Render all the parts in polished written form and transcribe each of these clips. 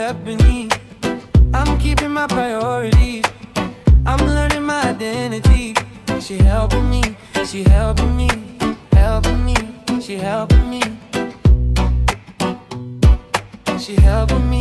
step beneath. I'm keeping my priorities. I'm learning my identity. She helping me, she helping me, helping me, she helping me. She helping me,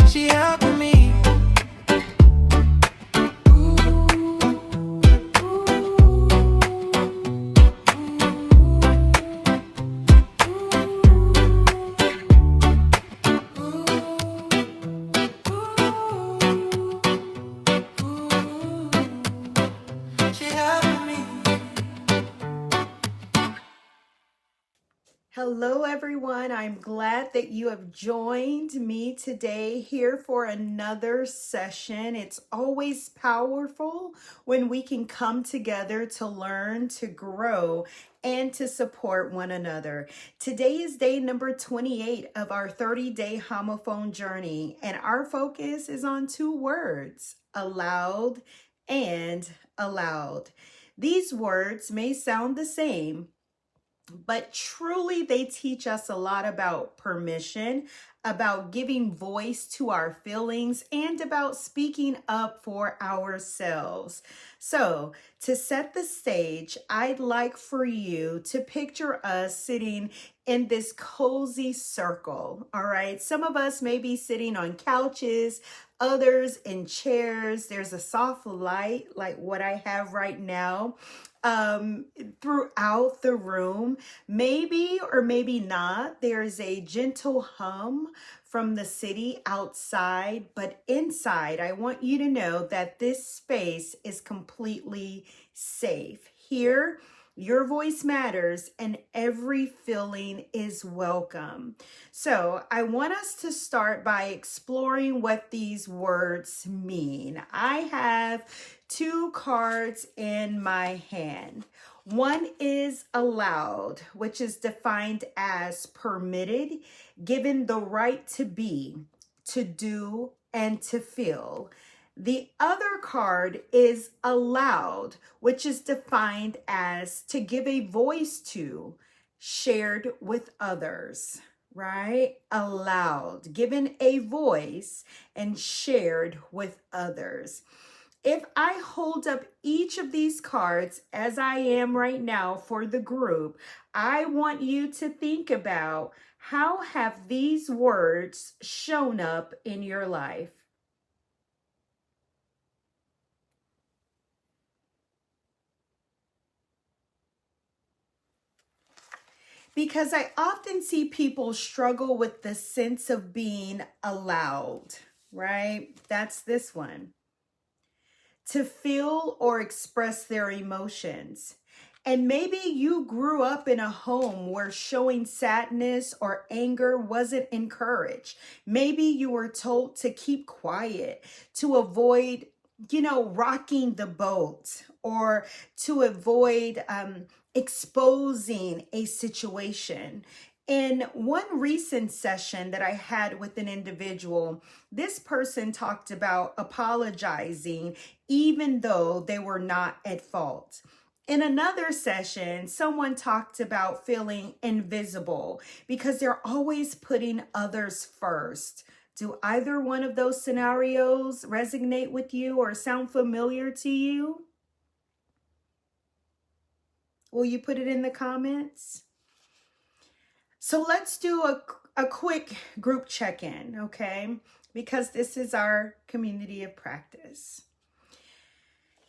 she helping me. Hello, everyone. I'm glad that you have joined me today here for another session. It's always powerful when we can come together to learn, to grow, and to support one another. Today is day number 28 of our 30-day homophone journey, and our focus is on two words, aloud and allowed. These words may sound the same, but truly they teach us a lot about permission, about giving voice to our feelings, and about speaking up for ourselves. So, to set the stage, I'd like for you to picture us sitting in this cozy circle, all right? Some of us may be sitting on couches, others in chairs. There's a soft light like what I have right now throughout the room. Maybe or maybe not, there's a gentle hum from the city outside, but inside, I want you to know that this space is completely safe. Here, your voice matters and every feeling is welcome. So I want us to start by exploring what these words mean. I have two cards in my hand. One is allowed, which is defined as permitted, given the right to be, to do, and to feel. The other card is allowed, which is defined as to give a voice to, shared with others, right? Allowed, given a voice and shared with others. If I hold up each of these cards as I am right now for the group, I want you to think about how have these words shown up in your life? Because I often see people struggle with the sense of being allowed, right? That's this one. To feel or express their emotions. And maybe you grew up in a home where showing sadness or anger wasn't encouraged. Maybe you were told to keep quiet, to avoid, rocking the boat, or to avoid exposing a situation. In one recent session that I had with an individual, this person talked about apologizing even though they were not at fault. In another session, someone talked about feeling invisible because they're always putting others first. Do either one of those scenarios resonate with you or sound familiar to you? Will you put it in the comments? So let's do a quick group check-in, okay? Because this is our community of practice.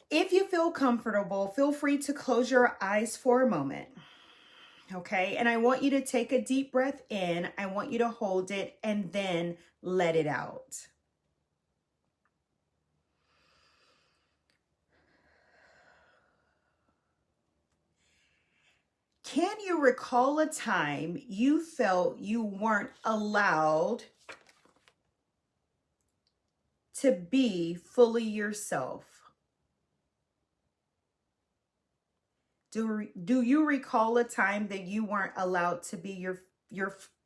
If you feel comfortable, feel free to close your eyes for a moment, okay? And I want you to take a deep breath in. I want you to hold it and then let it out. Can you recall a time you felt you weren't allowed to be fully yourself? Do you recall a time that you weren't allowed to be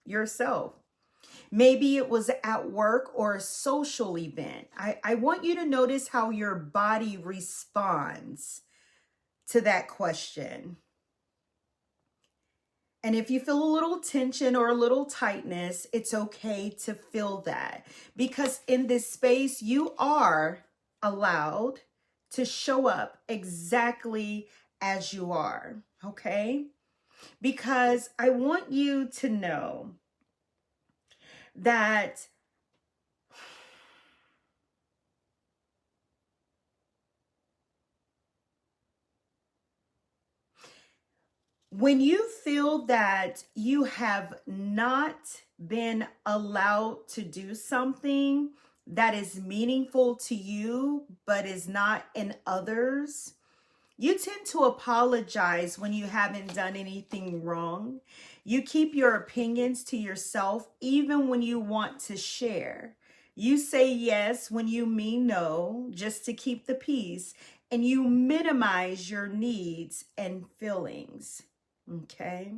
yourself? Maybe it was at work or a social event. I want you to notice how your body responds to that question. And if you feel a little tension or a little tightness, it's okay to feel that, because in this space, you are allowed to show up exactly as you are, okay? Because I want you to know that when you feel that you have not been allowed to do something that is meaningful to you, but is not in others, you tend to apologize when you haven't done anything wrong. You keep your opinions to yourself, even when you want to share. You say yes when you mean no, just to keep the peace, and you minimize your needs and feelings. Okay.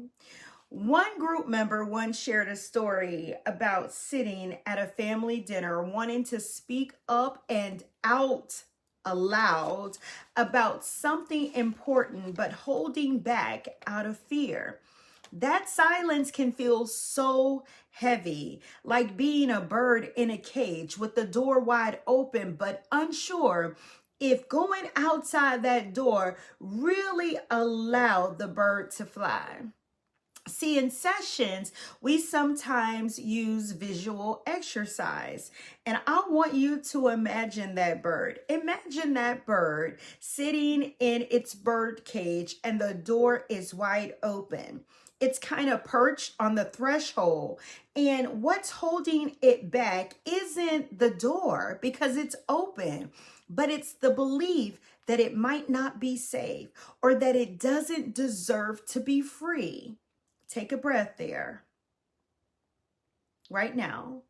One group member once shared a story about sitting at a family dinner wanting to speak up and out aloud about something important, but holding back out of fear. That silence can feel so heavy, like being a bird in a cage with the door wide open, but unsure if going outside that door really allowed the bird to fly. See, in sessions, we sometimes use visual exercise. And I want you to imagine that bird. Imagine that bird sitting in its bird cage and the door is wide open. It's kind of perched on the threshold. And what's holding it back isn't the door because it's open, but it's the belief that it might not be safe or that it doesn't deserve to be free. Take a breath there, right now.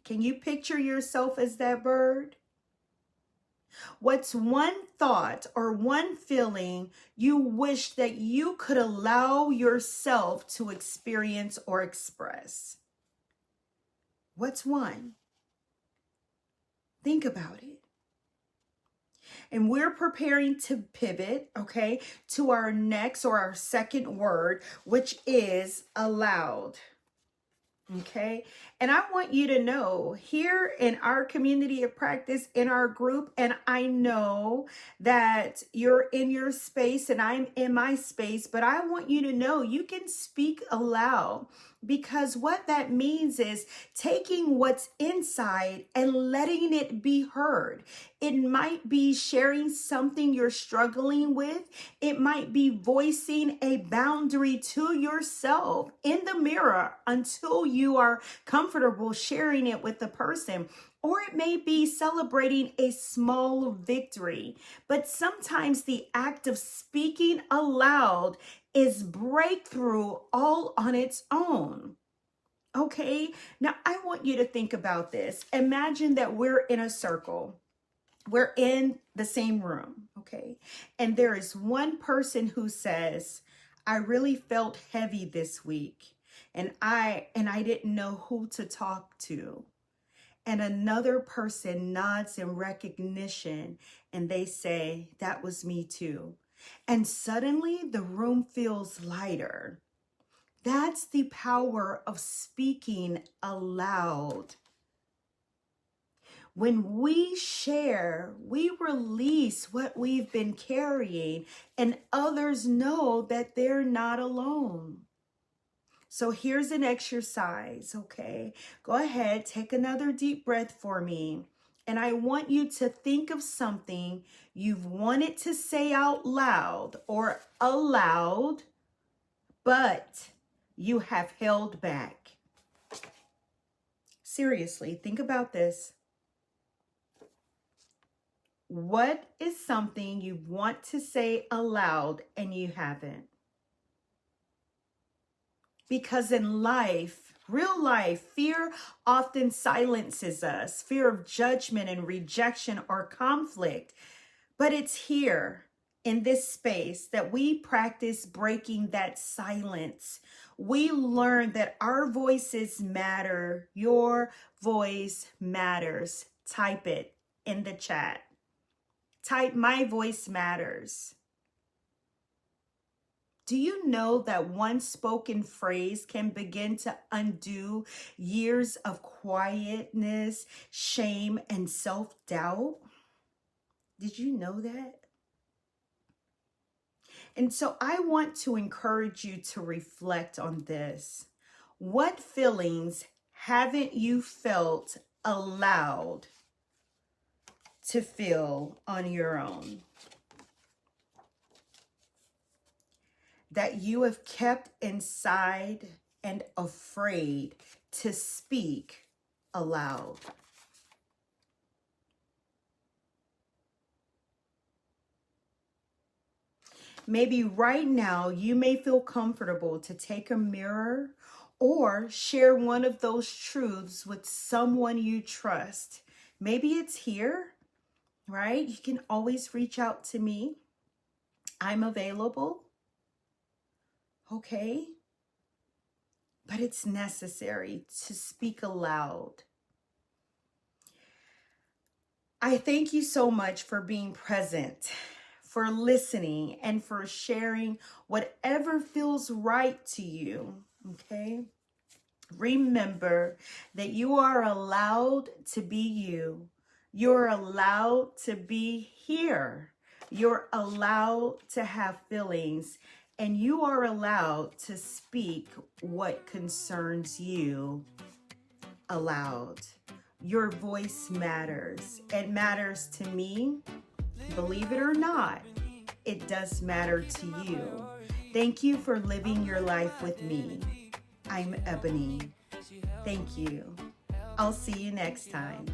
Can you picture yourself as that bird? What's one thought or one feeling you wish that you could allow yourself to experience or express? What's one? Think about it. And we're preparing to pivot, okay, to our next or our second word, which is aloud. Okay. And I want you to know here in our community of practice, in our group, and I know that you're in your space and I'm in my space, but I want you to know you can speak aloud, because what that means is taking what's inside and letting it be heard. It might be sharing something you're struggling with. It might be voicing a boundary to yourself in the mirror until you are comfortable sharing it with the person. Or it may be celebrating a small victory. But sometimes the act of speaking aloud is breakthrough all on its own. Okay, now I want you to think about this. Imagine that we're in a circle. We're in the same room, okay? And there is one person who says, I really felt heavy this week and I didn't know who to talk to. And another person nods in recognition and they say, that was me too. And suddenly the room feels lighter. That's the power of speaking aloud. When we share, we release what we've been carrying, and others know that they're not alone. So here's an exercise, okay? Go ahead, take another deep breath for me. And I want you to think of something you've wanted to say out loud or aloud, but you have held back. Seriously, think about this. What is something you want to say aloud and you haven't? Because in life, real life, fear often silences us. Fear of judgment and rejection or conflict. But it's here in this space that we practice breaking that silence. We learn that our voices matter. Your voice matters. Type it in the chat. Type, my voice matters. Do you know that one spoken phrase can begin to undo years of quietness, shame, and self-doubt? Did you know that? And so I want to encourage you to reflect on this. What feelings haven't you felt allowed to feel on your own? That you have kept inside and afraid to speak aloud. Maybe right now you may feel comfortable to take a mirror or share one of those truths with someone you trust. Maybe it's here, right? You can always reach out to me. I'm available. Okay? But it's necessary to speak aloud. I thank you so much for being present, for listening, and for sharing whatever feels right to you, okay? Remember that you are allowed to be you. You're allowed to be here. You're allowed to have feelings, and you are allowed to speak what concerns you aloud. Your voice matters. It matters to me. Believe it or not, it does matter to you. Thank you for living your life with me. I'm Ebony. Thank you. I'll see you next time.